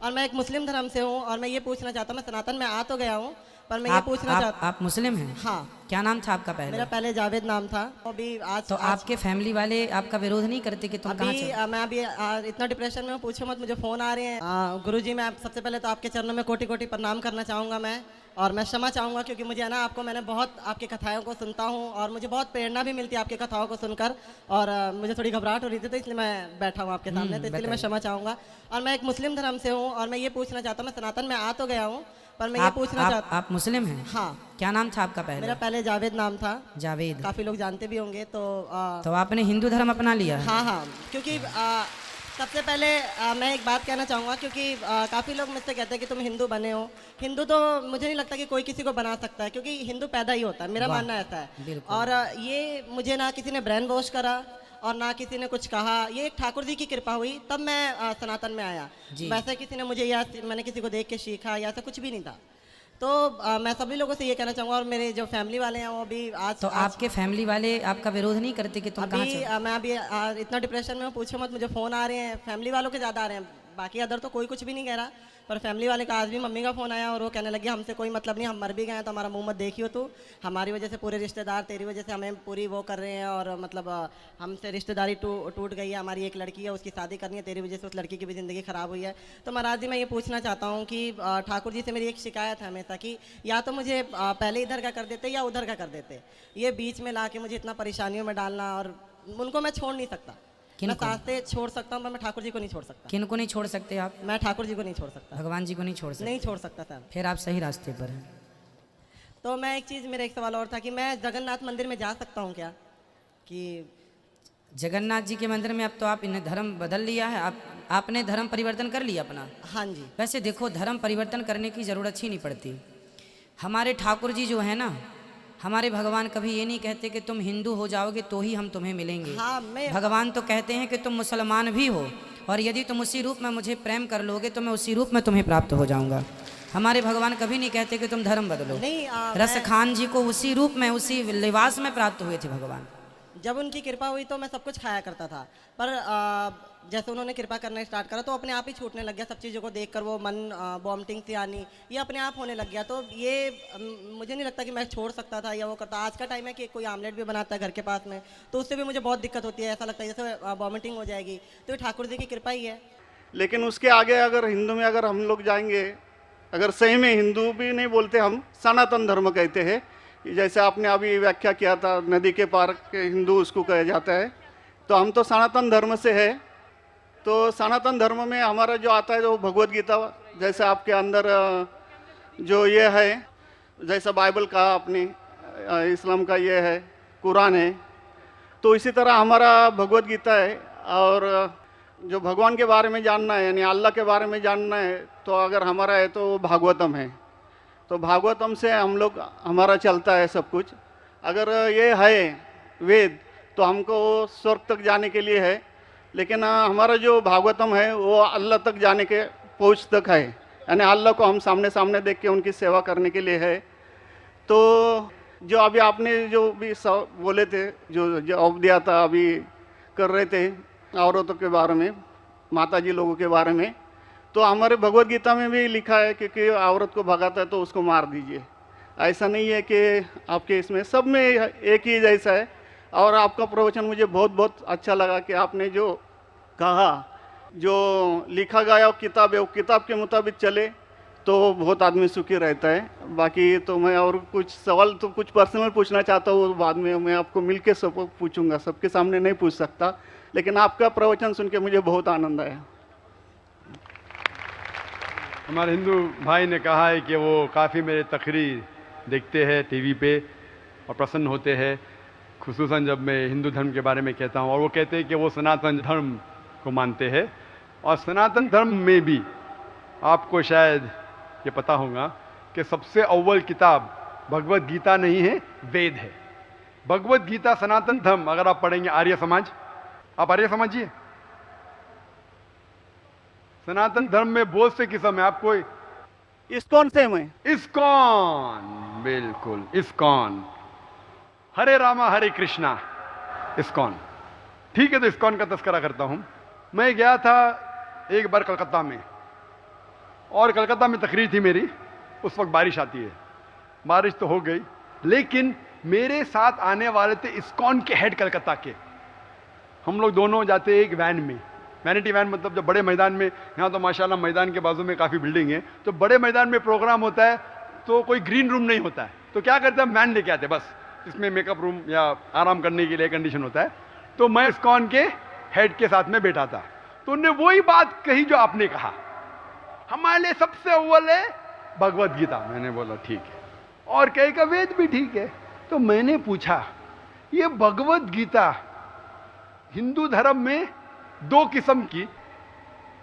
और मैं एक मुस्लिम धर्म से हूँ और मैं ये पूछना चाहता हूँ, मैं सनातन में आ तो गया हूँ पर मैं ये पूछना चाहता आप मुस्लिम हैं? हाँ। क्या नाम था आपका पहले? मेरा पहले जावेद नाम था। अभी आज तो आपके फैमिली वाले आपका विरोध नहीं करते कि तुम कहाँ चल? मैं अभी इतना डिप्रेशन में हूँ, पूछो मत, मुझे फ़ोन आ रहे हैं। गुरुजी, मैं सबसे पहले तो आपके चरणों में कोटि कोटि प्रणाम करना चाहूँगा मैं, और मैं क्षमा चाहूँगा क्योंकि मुझे है ना, आपको मैंने बहुत आपकी कथाओं को सुनता हूँ और मुझे बहुत प्रेरणा भी मिलती है आपकी कथाओं को सुनकर, और मुझे थोड़ी घबराहट हो रही थी तो इसलिए मैं बैठा हूँ आपके सामने, तो इसलिए मैं क्षमा चाहूँगा। और मैं एक मुस्लिम धर्म से हूँ और मैं ये पूछना चाहता हूँ, मैं सनातन में आ तो गया हूँ पर मैं ये पूछना चाहता। आप मुस्लिम हैं? हाँ। क्या नाम था आपका पहले? मेरा पहले जावेद नाम था। जावेद। काफ़ी लोग जानते भी होंगे। तो आपने हिंदू धर्म अपना लिया? हाँ हाँ, क्योंकि सबसे पहले मैं एक बात कहना चाहूँगा, क्योंकि काफ़ी लोग मुझसे कहते हैं कि तुम हिंदू बने हो। हिंदू तो मुझे नहीं लगता कि कोई किसी को बना सकता है, क्योंकि हिंदू पैदा ही होता है, मेरा मानना ऐसा है। और ये मुझे ना किसी ने ब्रेन वॉश करा और ना किसी ने कुछ कहा, ये एक ठाकुर जी की कृपा हुई तब मैं सनातन में आया। वैसे किसी ने मुझे या मैंने किसी को देख के सीखा या ऐसा कुछ भी नहीं था। तो मैं सभी लोगों से ये कहना चाहूँगा, और मेरे जो फैमिली वाले हैं वो भी आज आपके फैमिली वाले आपका विरोध नहीं करते कि तुम कहाँ चल? मैं अभी इतना डिप्रेशन में हूँ, पूछो मत, मुझे फ़ोन आ रहे हैं, फैमिली वालों के ज़्यादा आ रहे हैं, बाकी अदर तो कोई कुछ भी नहीं कह रहा, पर फैमिली वाले का आज भी मम्मी का फ़ोन आया और वो कहने लगे हमसे कोई मतलब नहीं, हम मर भी गए तो हमारा मुंह मत देखियो तू, हमारी वजह से पूरे रिश्तेदार तेरी वजह से हमें पूरी वो कर रहे हैं, और मतलब हमसे रिश्तेदारी टूट गई है, हमारी एक लड़की है उसकी शादी करनी है, तेरी वजह से उस लड़की की भी ज़िंदगी ख़राब हुई है। तो महाराज जी, मैं ये पूछना चाहता हूँ कि ठाकुर जी से मेरी एक शिकायत है हमेशा कि या तो मुझे पहले इधर का कर देते या उधर का कर देते, ये बीच में ला के मुझे इतना परेशानियों में डालना, और उनको मैं छोड़ नहीं सकता। मैं सास्ते छोड़ सकता हूँ पर मैं ठाकुर जी को नहीं छोड़ सकता। किन को नहीं छोड़ सकते आप? मैं ठाकुर जी को नहीं छोड़ सकता, भगवान जी को नहीं छोड़ सकते? नहीं छोड़ सकता सर। फिर आप सही रास्ते पर हैं। तो मैं एक चीज़, मेरा एक सवाल और था कि मैं जगन्नाथ मंदिर में जा सकता हूँ क्या? कि जगन्नाथ जी के मंदिर में अब तो आप इन्हें धर्म बदल लिया है, आपने धर्म परिवर्तन कर लिया अपना? हाँ जी। वैसे देखो, धर्म परिवर्तन करने की ज़रूरत ही नहीं पड़ती। हमारे ठाकुर जी जो है ना, हमारे भगवान कभी ये नहीं कहते कि तुम हिंदू हो जाओगे तो ही हम तुम्हें मिलेंगे। हाँ, भगवान तो कहते हैं कि तुम मुसलमान भी हो और यदि तुम उसी रूप में मुझे प्रेम कर लोगे तो मैं उसी रूप में तुम्हें प्राप्त हो जाऊंगा। हमारे भगवान कभी नहीं कहते कि तुम धर्म बदलो। नहीं, रस खान जी को उसी रूप में, उसी लिबास में प्राप्त हुए थे भगवान। जब उनकी कृपा हुई तो मैं सब कुछ खाया करता था, पर जैसे उन्होंने कृपा करना स्टार्ट करा तो अपने आप ही छूटने लग गया, सब चीज़ों को देखकर वो मन वॉमिटिंग सी आनी, ये अपने आप होने लग गया। तो ये मुझे नहीं लगता कि मैं छोड़ सकता था या वो करता। आज का टाइम है कि कोई आमलेट भी बनाता है घर के पास में तो उससे भी मुझे बहुत दिक्कत होती है, ऐसा लगता है जैसे वॉमिटिंग हो जाएगी। तो ये ठाकुर जी की कृपा ही है। लेकिन उसके आगे अगर हिंदू में अगर हम लोग जाएंगे, अगर सही में हिंदू भी नहीं बोलते, हम सनातन धर्म कहते हैं। जैसे आपने अभी व्याख्या किया था, नदी के पार के हिंदू उसको कहा जाता है, तो हम तो सनातन धर्म से है। तो सनातन धर्म में हमारा जो आता है, जो भगवत गीता, जैसे आपके अंदर जो ये है, जैसा बाइबल का आपने, इस्लाम का ये है, कुरान है, तो इसी तरह हमारा भगवत गीता है। और जो भगवान के बारे में जानना है, यानी अल्लाह के बारे में जानना है, तो अगर हमारा है तो भागवतम है। तो भागवतम से हम लोग, हमारा चलता है सब कुछ। अगर ये है वेद तो हमको स्वर्ग तक जाने के लिए है, लेकिन हमारा जो भागवतम है वो अल्लाह तक जाने के पहुँच तक है, यानी अल्लाह को हम सामने सामने देख के उनकी सेवा करने के लिए है। तो जो अभी आपने जो भी बोले थे, जो जवाब दिया था, अभी कर रहे थे औरतों के बारे में, माता जी लोगों के बारे में, तो हमारे भगवत गीता में भी लिखा है कि औरत को भगाता है तो उसको मार दीजिए। ऐसा नहीं है कि आपके इसमें, सब में एक ही जैसा है। और आपका प्रवचन मुझे बहुत बहुत अच्छा लगा कि आपने जो कहा, जो लिखा गया किताब है, वो किताब के मुताबिक चले तो बहुत आदमी सुखी रहता है। बाकी तो मैं और कुछ सवाल तो कुछ पर्सनल पूछना चाहता हूँ, बाद में मैं आपको मिल के सब पूछूँगा, सबके सामने नहीं पूछ सकता, लेकिन आपका प्रवचन सुन के मुझे बहुत आनंद आया। हमारे हिंदू भाई ने कहा है कि वो काफ़ी मेरे तकरीर देखते हैं टीवी पे और प्रसन्न होते हैं, खुसूसन जब मैं हिंदू धर्म के बारे में कहता हूँ। और वो कहते हैं कि वो सनातन धर्म को मानते हैं, और सनातन धर्म में भी आपको शायद ये पता होगा कि सबसे अव्वल किताब भगवत गीता नहीं है, वेद है। भगवत गीता सनातन धर्म, अगर आप पढ़ेंगे आर्य समाज, आप आर्य समाजिए, सनातन धर्म में बहुत से किस्म है। आपको इस्कॉन से मैं, इस्कॉन, बिल्कुल इस्कॉन, हरे रामा हरे कृष्णा, इस्कॉन, ठीक है। तो इस्कॉन का तस्करा करता हूं। मैं गया था एक बार कलकत्ता में, और कलकत्ता में तकरीर थी मेरी, उस वक्त बारिश आती है। बारिश तो हो गई, लेकिन मेरे साथ आने वाले थे इस्कॉन के हेड कलकत्ता के। हम लोग दोनों जाते एक वैन में, वैनिटी वैन, मतलब जब बड़े मैदान में, यहाँ तो माशाल्लाह मैदान के बाजू में काफ़ी बिल्डिंग है, तो बड़े मैदान में प्रोग्राम होता है तो कोई ग्रीन रूम नहीं होता है, तो क्या करते हैं, वैन लेके आते हैं बस, इसमें मेकअप रूम या आराम करने के लिए कंडीशन होता है। तो मैं इस्कॉन के हेड के साथ में बैठा था, तो उन्होंने वही बात कही जो आपने कहा, हमारे लिए सबसे अव्वल है भगवत गीता। मैंने बोला ठीक है, और कहीं का वेद भी ठीक है। तो मैंने पूछा, ये भगवत गीता हिंदू धर्म में दो किस्म की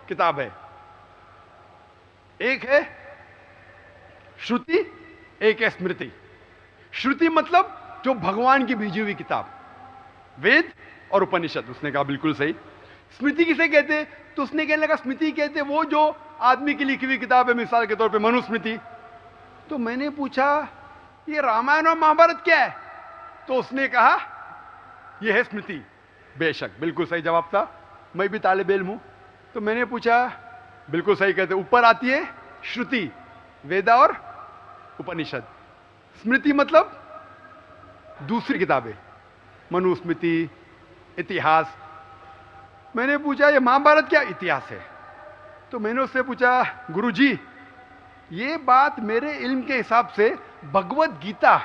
किताब है, एक है श्रुति, एक है स्मृति। श्रुति मतलब जो भगवान की भेजी हुई किताब, वेद और उपनिषद। उसने कहा बिल्कुल सही। स्मृति किसे कहते? तो उसने कहने लगा स्मृति कहते वो जो आदमी की लिखी हुई किताब है, मिसाल के तौर पे मनुस्मृति। तो मैंने पूछा ये रामायण और महाभारत क्या है? तो उसने कहा ये है स्मृति। बेशक, बिल्कुल सही जवाब था, मैं भी तालिब इल्म हूं। तो मैंने पूछा, बिल्कुल सही कहते, ऊपर आती है श्रुति, वेदा और उपनिषद। स्मृति मतलब दूसरी किताबें, मनुस्मृति, इतिहास। मैंने पूछा ये महाभारत क्या इतिहास है? तो मैंने उससे पूछा, गुरुजी ये बात मेरे इल्म के हिसाब से भगवत गीता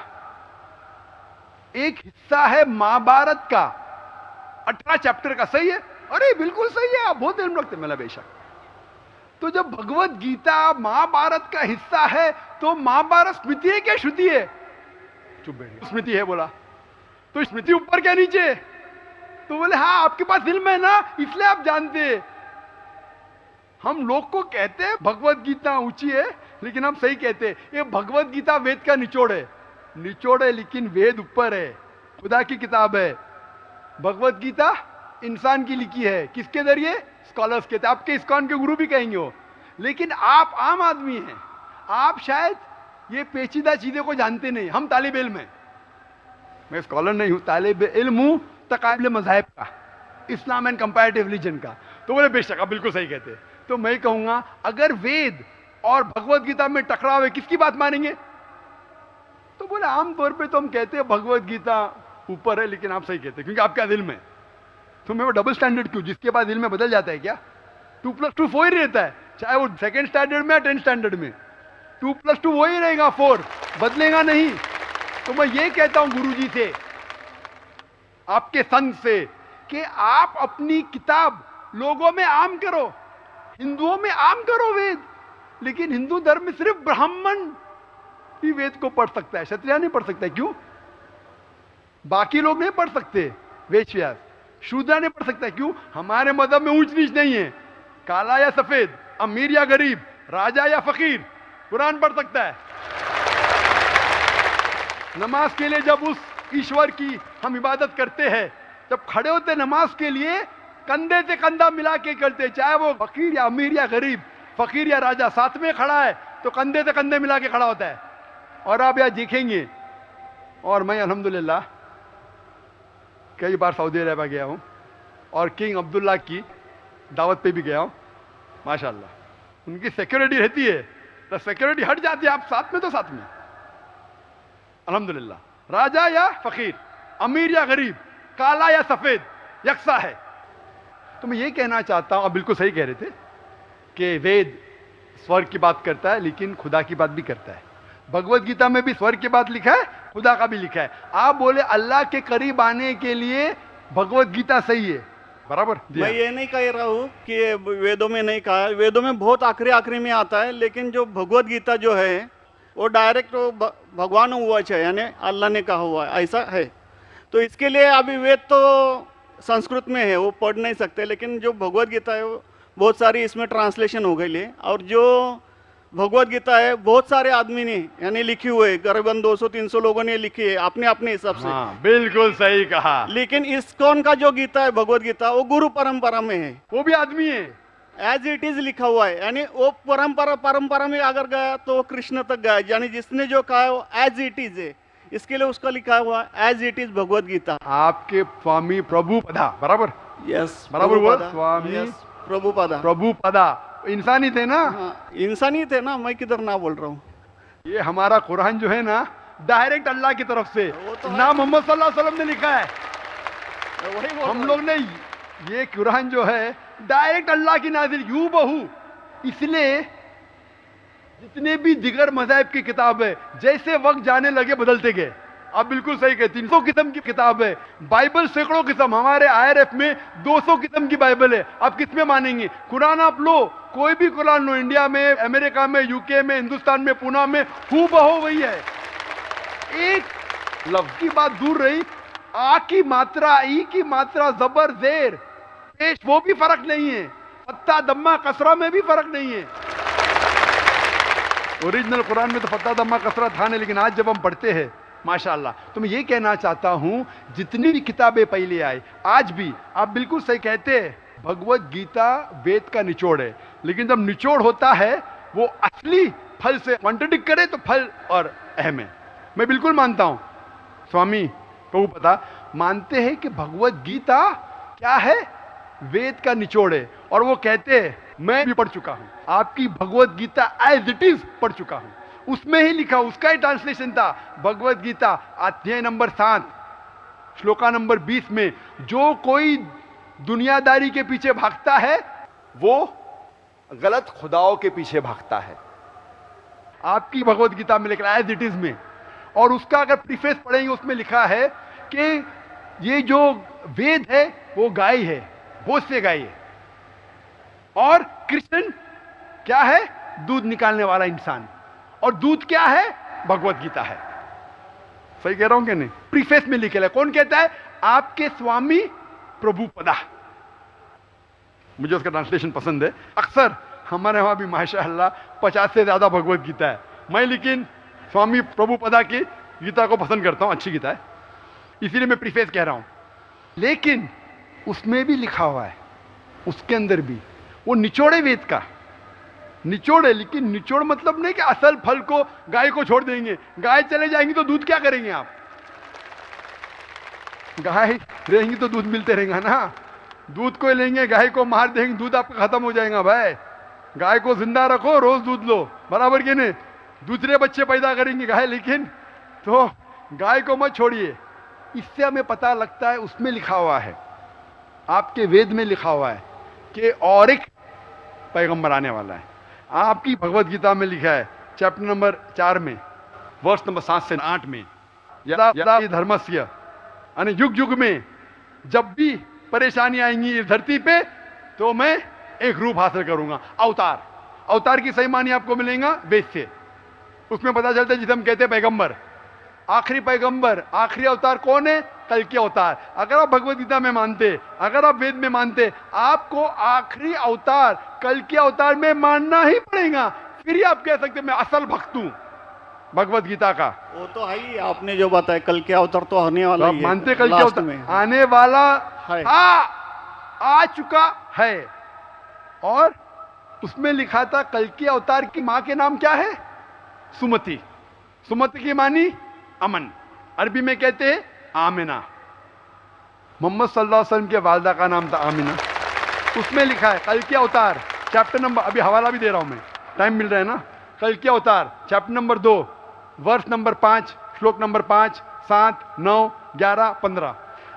एक हिस्सा है महाभारत का, 18 चैप्टर का, सही है? अरे बिल्कुल सही है, आप बहुत इल्म रखते। मैंने बेशक। तो जब भगवत गीता महाभारत का हिस्सा है तो महाभारत स्मृति है क्या श्रुति है? चुप बैठ, स्मृति है बोला। तो स्मृति ऊपर क्या नीचे? तो बोले हाँ आपके पास इल्म है ना, इसलिए आप जानते हैं। हम लोग को कहते हैं भगवत गीता ऊंची है, लेकिन हम सही कहते हैं ये भगवत गीता वेद का निचोड़ है। निचोड़ है लेकिन वेद ऊपर है, खुदा की किताब है। भगवत गीता इंसान की लिखी है, किसके जरिए? स्कॉलर्स के। आपके इस्कॉन के गुरु भी कहेंगे हो, लेकिन आप आम आदमी हैं, आप शायद ये पेचीदा चीजें को जानते नहीं। हम तालिब इल्म हैं, मैं स्कॉलर नहीं हूं, तालिब इल्म हूं तकाबिल मज़ाहिब का, इस्लाम एंड कंपैरेटिव रिलीजन का। तो बोले बेशक आप बिल्कुल सही कहते। तो मैं कहूंगा अगर वेद और भगवत गीता में टकराव है, किसकी बात मानेंगे? तो बोले आमतौर पे तो हम कहते हैं भगवत गीता ऊपर है, लेकिन आप सही कहते क्योंकि आपका दिल में। तो मैं वो डबल स्टैंडर्ड क्यों? जिसके बाद दिल में बदल जाता है क्या? 2 + 2 4 ही रहता है, चाहे वो 2nd स्टैंडर्ड में या 10th स्टैंडर्ड में। 2 + 2 वही रहेगा, 4 बदलेगा नहीं। तो मैं ये कहता हूं गुरुजी से, आपके संत से, कि आप अपनी किताब लोगों में आम करो, हिंदुओं में आम करो वेद। लेकिन हिंदू धर्म में सिर्फ ब्राह्मण ही वेद को पढ़ सकता है, क्षत्रिय नहीं पढ़ सकता है। क्यों? बाकी लोग नहीं पढ़ सकते, वेद व्यास शूद्र नहीं पढ़ सकता है। क्यों? हमारे मजहब में ऊंच नीच नहीं है, काला या सफेद, अमीर या गरीब, राजा या फकीर, कुरान पढ़ सकता है। नमाज के लिए जब उस ईश्वर की हम इबादत करते हैं, जब खड़े होते नमाज के लिए कंधे से कंधा मिला के करते, चाहे वो फकीर या अमीर या गरीब, फकीर या राजा साथ में खड़ा है तो कंधे से कंधे मिला के खड़ा होता है। और आप यहाँ देखेंगे, और मैं अल्हम्दुलिल्लाह कई बार सऊदी अरब गया हूँ और किंग अब्दुल्ला की दावत पे भी गया हूँ। माशाल्लाह उनकी सिक्योरिटी रहती है, तो सिक्योरिटी हट जाती है, आप साथ में तो साथ में। अल्हम्दुलिल्लाह राजा या फकीर, अमीर या गरीब, काला या सफेद, यकसा है। तो मैं ये कहना चाहता हूँ, आप बिल्कुल सही कह रहे थे कि वेद स्वर्ग की बात करता है लेकिन खुदा की बात भी करता है। भगवत गीता में भी स्वर्ग की बात लिखा है, खुदा का भी लिखा है। आप बोले अल्लाह के करीब आने के लिए भगवत गीता सही है, बराबर। मैं ये नहीं कह रहा हूँ कि ये वेदों में नहीं कहा है, वेदों में बहुत आखिरी में आता है, लेकिन जो भगवत गीता जो है वो डायरेक्ट भगवान हुआ है, यानी अल्लाह ने कहा हुआ है, ऐसा है। तो इसके लिए अभी वेद तो संस्कृत में है, वो पढ़ नहीं सकते, लेकिन जो भगवत गीता है वो बहुत सारी इसमें ट्रांसलेशन हो गई है। और जो भगवत गीता है बहुत सारे आदमी ने यानी लिखी हुई है, करीबन 200-300 लोगों ने लिखी है अपने अपने हिसाब से। हाँ, बिल्कुल सही कहा। लेकिन इस्कॉन का जो गीता है भगवत गीता, वो गुरु परंपरा में है, वो भी आदमी है, एज इट इज लिखा हुआ है। यानी वो परंपरा में अगर गया तो वो कृष्ण तक गया, यानी जिसने जो कहा है वो एज इट इज है, इसके लिए उसका लिखा हुआ as it is Bhagavad Gita. आपके स्वामी प्रभुपदा, बराबर? यस, बराबर हुआ, स्वामी प्रभुपदा। प्रभुपदा इंसान ही थे ना। हाँ, इंसान ही थे ना, मैं किधर ना बोल रहा हूँ। ये हमारा कुरान जो है ना, डायरेक्ट अल्लाह की तरफ से, वो तो है। ना मोहम्मद सल्लल्लाहु अलैहि वसल्लम ने लिखा है। वही बोल हम रहा लोग ने ये कुरान जो है डायरेक्ट अल्लाह की नाजिल यूं बहू। इसलिए जितने भी दिगर मज़ाहिब की किताब है, जैसे वक्त जाने लगे बदलते गए। आप बिल्कुल सही कहते, 300 किस्म की किताब है। बाइबल सैकड़ों किस्म, हमारे IRF में 200 किस्म की बाइबल है। आप किस में मानेंगे? कुरान आप लो, कोई भी कुरान लो, इंडिया में, अमेरिका में, UK में, हिंदुस्तान में, पूना में, हूबहू वही है। एक लफ्ज की बात दूर रही, आ की मात्रा, ई की मात्रा, जबर जेर पेश, वो भी फर्क नहीं है। फत्ता दम्मा कसरा में भी फर्क नहीं है। ओरिजिनल कुरान में तो फत्ता दम्मा कसरा था नहीं, लेकिन आज जब हम पढ़ते हैं माशाअल्लाह। तो मैं ये कहना चाहता हूं, जितनी भी किताबें पहले आई, आज भी आप बिल्कुल सही कहते हैं, भगवत गीता वेद का निचोड़ है। लेकिन जब निचोड़ होता है वो असली फल से कॉन्ट्रडिक्ट करे तो फल और अहम है। मैं बिल्कुल मानता हूं, स्वामी प्रभुपदा मानते हैं कि भगवत गीता क्या है, वेद का निचोड़ है। और वो कहते हैं, मैं भी पढ़ चुका हूं, आपकी Bhagavad Gita as it is पढ़ चुका हूं, उसमें ही लिखा, उसका ही ट्रांसलेशन था। भगवत गीता अध्याय नंबर 7 श्लोका नंबर 20 में, जो कोई दुनियादारी के पीछे भागता है वो गलत खुदाओं के पीछे भागता है। आपकी भगवत गीता में लिखा एज इट इज में, और उसका अगर प्रीफेस पढ़ेंगे उसमें लिखा है कि ये जो वेद है वो गाय है, भोज से गाय है, और कृष्ण क्या है, दूध निकालने वाला इंसान, और दूध क्या है, भगवत गीता है। सही कह रहा हूं कि नहीं? प्रीफेस में लिखे है। कौन कहता है? आपके स्वामी प्रभुपदा। मुझे उसका ट्रांसलेशन पसंद है। अक्सर हमारे वहां भी माशाअल्लाह 50 से ज्यादा भगवत गीता है। मैं लेकिन स्वामी प्रभुपदा की गीता को पसंद करता हूं, अच्छी गीता है, इसीलिए मैं प्रीफेस कह रहा हूं। लेकिन उसमें भी लिखा हुआ है, उसके अंदर भी वो निचोड़े वेद का निचोड़ है। लेकिन निचोड़ मतलब नहीं कि असल फल को गाय को छोड़ देंगे, गाय चले जाएंगी तो दूध क्या करेंगे आप? गाय रहेंगी तो दूध मिलते रहेगा ना। दूध को लेंगे, गाय को मार देंगे, दूध आपका खत्म हो जाएगा। भाई गाय को जिंदा रखो, रोज दूध लो, बराबर के नहीं? दूसरे बच्चे पैदा करेंगे गाय, लेकिन तो गाय को मत छोड़िए। इससे हमें पता लगता है, उसमें लिखा हुआ है, आपके वेद में लिखा हुआ है कि और एक पैगंबर आने वाला है। आपकी भगवत गीता में लिखा है चैप्टर नंबर 4 में वर्ष नंबर 7 से 8 में, यदा धर्मस्य, यानी युग युग में जब भी परेशानी आएंगी इस धरती पे तो मैं एक रूप हासिल करूंगा, अवतार। अवतार की सही मानी आपको मिलेगा वेद से। उसमें पता चलता है जिसे हम कहते हैं पैगंबर, आखिरी पैगंबर, आखिरी अवतार कौन है? कल के अवतार। अगर आप भगवत गीता में मानते, अगर आप वेद में मानते, आपको आखिरी अवतार कल के अवतार में मानना ही पड़ेगा। फिर ही आप कह सकते मैं असल भक्त हूं भगवत गीता का। वो तो है ही, आपने जो बताया कल के अवतार तो आने वाला तो ही है, मानते कल के लास्ट अवतार में आने वाला है। आ चुका है। और उसमें लिखा था कल के अवतार की मां के नाम क्या है? सुमति। सुमति की मानी अमन, अरबी में कहते हैं आमिना। मोहम्मद सल्लल्लाहु अलैहि वसल्लम के वालदा का नाम था आमिना। उसमें लिखा है कल के अवतार, चैप्टर नंबर, अभी हवाला भी दे रहा हूं मैं, टाइम मिल रहा है ना। कल के अवतार चैप्टर नंबर 2 वर्ष नंबर 5 श्लोक नंबर 5, 7, 9, 11, 15।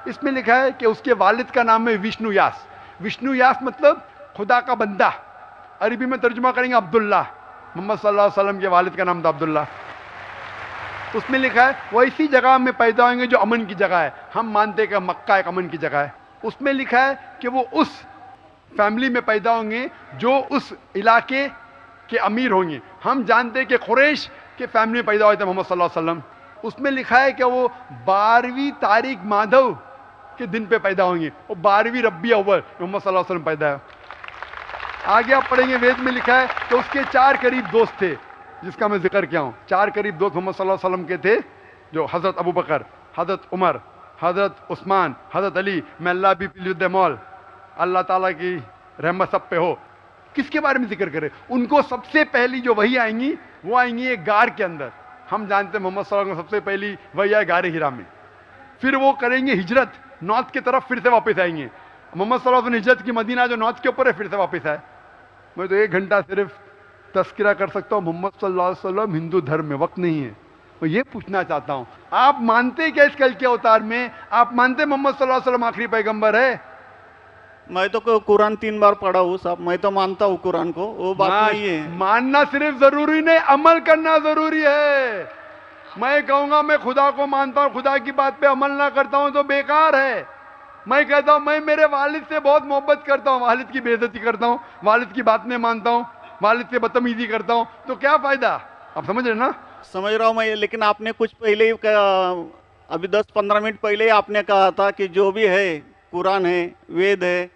इसमें लिखा है कि उसके वालिद का नाम है विष्णु यास। विष्णु यास मतलब खुदा का बंदा। अरबी में तर्जुमा करेंगे अब्दुल्ला। मोहम्मद सल्लल्लाहु अलैहि वसल्लम के वालिद का नाम था अब्दुल्ला। उसमें लिखा है वो ऐसी जगह में पैदा होंगे जो अमन की जगह है। हम मानते हैं कि मक्का एक अमन की जगह है। उसमें लिखा है कि वो उस फैमिली में पैदा होंगे जो उस इलाके के अमीर होंगे। हम जानते हैं कि कुरैश के फैमिली में पैदा हुए थे मोहम्मद सल्लल्लाहु अलैहि वसल्लम। उसमें लिखा है कि वो 12वीं तारीख माधव के दिन पे पैदा होंगे, वो 12वीं रब्बी अव्वल मोहम्मद सल्लल्लाहु अलैहि वसल्लम पैदा है। आगे आप पढ़ेंगे वेद में लिखा है कि उसके 4 करीब दोस्त थे, जिसका मैं जिक्र किया हूँ। 4 करीब दोस्त मोहम्मद सल्लल्लाहु अलैहि वसल्लम के थे, जो हज़रत अबू बकर, हज़रत उमर, हज़रत उस्मान, हज़रत अली। मैं अल्लाह भी मौल, अल्लाह ताला की रहमत सब पे हो। किसके बारे में जिक्र करें? उनको सबसे पहली जो वही आएंगी वो आएंगी एक गार के अंदर। हम जानते हैं मोहम्मद सल्लल्लाहु अलैहि वसल्लम सबसे पहली वही आए गार हिरा में। फिर वो करेंगे हिजरत नॉर्थ की तरफ, फिर से वापस आएंगे। मोहम्मद सल्लल्लाहु अलैहि वसल्लम हिजरत की मदीना जो नॉर्थ के ऊपर है, फिर से वापस आए। मैं तो 1 घंटा सिर्फ तस्करा कर सकता हूँ मोहम्मद सल्लल्लाहु अलैहि वसल्लम हिंदू धर्म में, वक्त नहीं है। मैं ये पूछना चाहता हूँ, आप मानते क्या इस कल के अवतार में? आप मानते मोहम्मद सल्लल्लाहु अलैहि वसल्लम आखिरी पैगंबर है? मैं तो कुरान 3 बार पढ़ा हूँ साहब, मैं तो मानता हूँ कुरान को, वो बात नहीं है। मानना सिर्फ जरूरी नहीं, अमल करना जरूरी है। मैं कहूंगा मैं खुदा को मानता हूँ, खुदा की बात पे अमल ना करता हूँ तो बेकार है। मैं कहता हूँ मैं मेरे वालिद से बहुत मोहब्बत करता हूँ, वालिद की बेइज्जती करता हूँ, वालिद की बात नहीं मानता हूँ, वालिद से बदतमीजी करता हूँ, तो क्या फायदा? आप समझ रहे ना? समझ रहा हूँ मैं, लेकिन आपने कुछ पहले ही अभी 10-15 मिनट पहले ही आपने कहा था कि जो भी है कुरान है, वेद है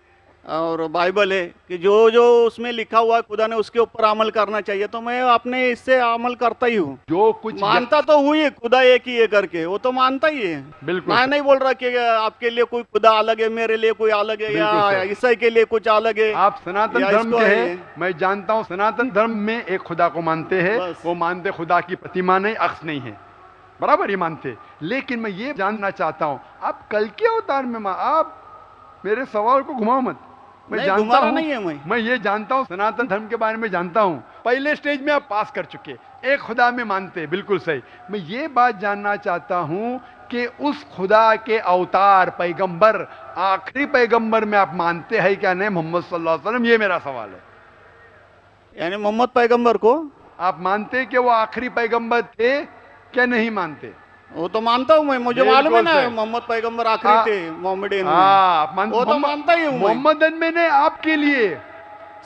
और बाइबल है, कि जो जो उसमें लिखा हुआ है खुदा ने उसके ऊपर अमल करना चाहिए। तो मैं अपने इससे अमल करता ही हूँ, जो कुछ मानता तो हुई है खुदा एक ही है करके, वो तो मानता ही है। बिल्कुल मैं नहीं बोल रहा कि आपके लिए कोई खुदा अलग है, मेरे लिए कोई अलग है, या ईसाई के लिए कुछ अलग है। आप सनातन धर्म के हैं, मैं जानता हूँ सनातन धर्म में एक खुदा को मानते हैं, वो मानते खुदा की प्रतिमा नहीं, अक्स नहीं है, बराबर ये मानते। लेकिन मैं ये जानना चाहता हूँ, आप कल के अवतार में आप मेरे सवाल को घुमाओ मत, मैं जानता हूँ, नहीं है मैं ये जानता हूँ सनातन धर्म के बारे में जानता हूँ। पहले स्टेज में आप पास कर चुके, एक खुदा में मानते, बिल्कुल सही। मैं ये बात जानना चाहता हूँ कि उस खुदा के अवतार पैगंबर, आखिरी पैगंबर में आप मानते हैं क्या नहीं, मोहम्मद सल्लल्लाहु अलैहि वसल्लम? ये मेरा सवाल है। यानी मोहम्मद पैगंबर को आप मानते कि वो आखिरी पैगंबर थे क्या नहीं मानते? वो तो मानता हूँ मैं, मुझे मालूम है ना मोहम्मद पैगंबर आखिरी थे मोहम्मदन में। वो तो मानता ही हूँ मोहम्मदन में ने आपके लिए,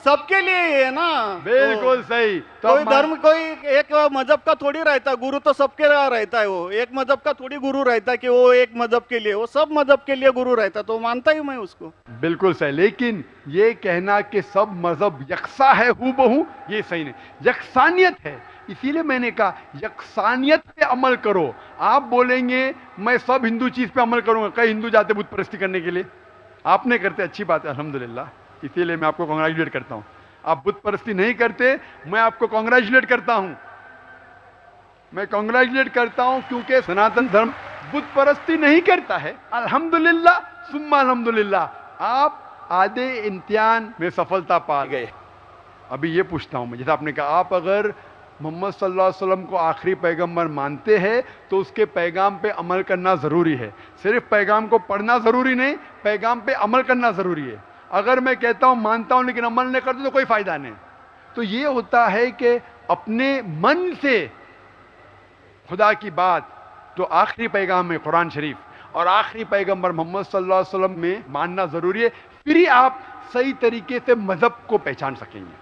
सबके लिए है ना। बिल्कुल सही। तो कोई धर्म, कोई एक मजहब का थोड़ी रहता है गुरु, तो सबके रहता है। वो एक मजहब का थोड़ी गुरु रहता है कि वो एक मजहब के लिए, वो सब मजहब के लिए गुरु रहता है, तो मानता ही मैं उसको। बिल्कुल सही। लेकिन ये कहना कि सब मजहब यकसा है हूबहू, ये सही नहीं, यकसानियत है। इसीलिए मैंने कहा यकसानियत पे अमल करो। आप बोलेंगे मैं सब हिंदू चीज पे अमल करूंगा, कई हिंदू जाते बुत परस्ती करने के लिए, आप नहीं करते, अच्छी बात है अल्हम्दुलिल्लाह, इसीलिए मैं आपको कांग्रेचुलेट करता हूं। आप बुत परस्ती नहीं करते, मैं आपको कांग्रेचुलेट करता हूं, मैं कांग्रेचुलेट करता हूं, क्योंकि सनातन धर्म बुत परस्ती नहीं करता है। अल्हम्दुलिल्लाह सुम्मा अल्हम्दुलिल्लाह, आप आधे इम्तिहान में सफलता पा गए। अभी ये पूछता हूं मैं, जैसे आपने कहा आप अगर मोहम्मद सल्लल्लाहु अलैहि वसल्लम को आखिरी पैगंबर मानते हैं तो उसके पैगाम पे अमल करना ज़रूरी है। सिर्फ पैगाम को पढ़ना ज़रूरी नहीं, पैगाम पे अमल करना ज़रूरी है। अगर मैं कहता हूँ मानता हूँ लेकिन अमल नहीं करता तो कोई फ़ायदा नहीं। तो ये होता है कि अपने मन से खुदा की बात, जो आखिरी पैगाम है कुरान शरीफ, और आखिरी पैगंबर मोहम्मद सल्लल्लाहु अलैहि वसल्लम में मानना ज़रूरी है, फिर ही आप सही तरीके से मज़हब को पहचान सकेंगे।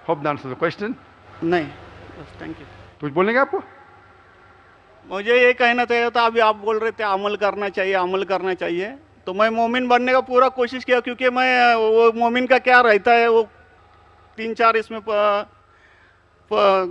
Hope the answer the question. नहीं, थैंक यू। कुछ बोलने का आपको? मुझे ये कहना चाहिए था, अभी आप बोल रहे थे अमल करना चाहिए, अमल करना चाहिए, तो मैं मोमिन बनने का पूरा कोशिश किया, क्योंकि मैं वो मोमिन का क्या रहता है वो 3-4 इसमें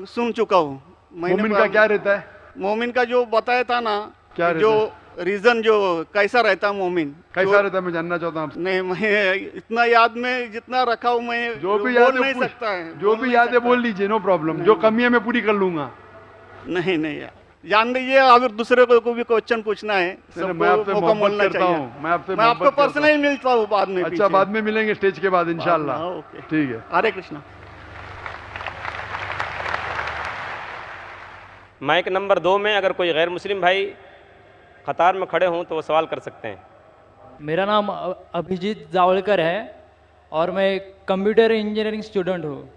सुन चुका हूँ। मोमिन का क्या रहता है? मोमिन का जो बताया था ना, क्या जो रीजन जो कैसा रहता है मोमिन, कैसा रहता है, मैं जानना चाहता हूँ। नहीं, मैं इतना याद में जितना रखा हूँ मैं जो भी बोल याद नहीं सकता है, जो भी याद है बोल लीजिए, नो प्रॉब्लम, जो कमी है मैं पूरी कर लूंगा। नहीं नहीं यार, जान दीजिए, अगर दूसरे को भी क्वेश्चन पूछना है, मैं आपसे मोहब्बत करता हूँ, मैं आपको पर्सनली मिलता हूँ बाद में। अच्छा, बाद में मिलेंगे स्टेज के बाद इंशाल्लाह। ठीक है, हरे कृष्णा। माइक नंबर 2 में अगर कोई गैर मुस्लिम भाई कतार में खड़े हों तो वो सवाल कर सकते हैं। मेरा नाम अभिजीत जावलकर है और मैं कंप्यूटर इंजीनियरिंग स्टूडेंट हूँ।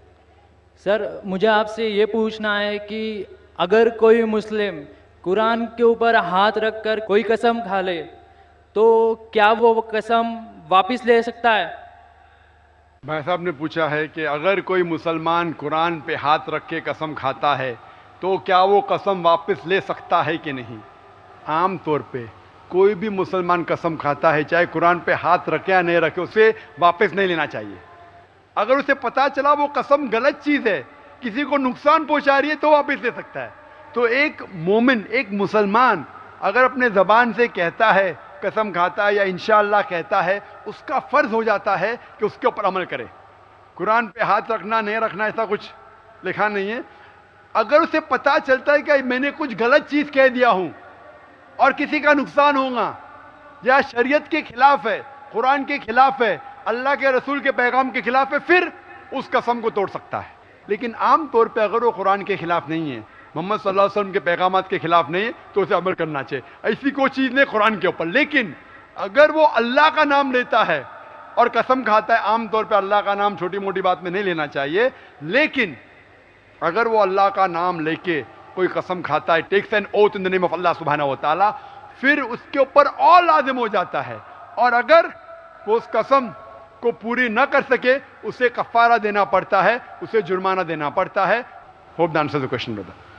सर, मुझे आपसे ये पूछना है कि अगर कोई मुस्लिम कुरान के ऊपर हाथ रखकर कोई कसम खा ले तो क्या वो कसम वापस ले सकता है? भाई साहब ने पूछा है कि अगर कोई मुसलमान कुरान पे हाथ रख के कसम खाता है तो क्या वो कसम वापस ले सकता है कि नहीं। आम तौर पे कोई भी मुसलमान कसम खाता है, चाहे कुरान पे हाथ रखे या नहीं रखे, उसे वापस नहीं लेना चाहिए। अगर उसे पता चला वो कसम गलत चीज़ है, किसी को नुकसान पहुंचा रही है, तो वापस ले सकता है। तो एक मोमिन, एक मुसलमान अगर अपने ज़बान से कहता है, कसम खाता है या इंशाअल्लाह कहता है, उसका फ़र्ज़ हो जाता है कि उसके ऊपर अमल करे। कुरान पे हाथ रखना नहीं रखना ऐसा कुछ लिखा नहीं है। अगर उसे पता चलता है कि मैंने कुछ गलत चीज़ कह दिया हूँ और किसी का नुकसान होगा या शरीयत के खिलाफ है, कुरान के खिलाफ है, अल्लाह के रसूल के पैगाम के खिलाफ है, फिर उस कसम को तोड़ सकता है। लेकिन आम तौर पे अगर वो कुरान के खिलाफ नहीं है, मोहम्मद सल्लल्लाहु अलैहि वसल्लम के पैगामात के खिलाफ नहीं है, तो उसे अमल करना चाहिए। ऐसी कोई चीज़ नहीं कुरान के ऊपर। लेकिन अगर वो अल्लाह का नाम लेता है और कसम खाता है, आम तौर पे अल्लाह का नाम छोटी मोटी बात में नहीं लेना चाहिए, लेकिन अगर वो अल्लाह का नाम लेके कोई कसम खाता है, takes an oath in the name of Allah सुब्हानहू व तआला, फिर उसके ऊपर और लाजिम हो जाता है। और अगर वो उस कसम को पूरी न कर सके, उसे कफारा देना पड़ता है, उसे जुर्माना देना पड़ता है। Hope the answer the question brother.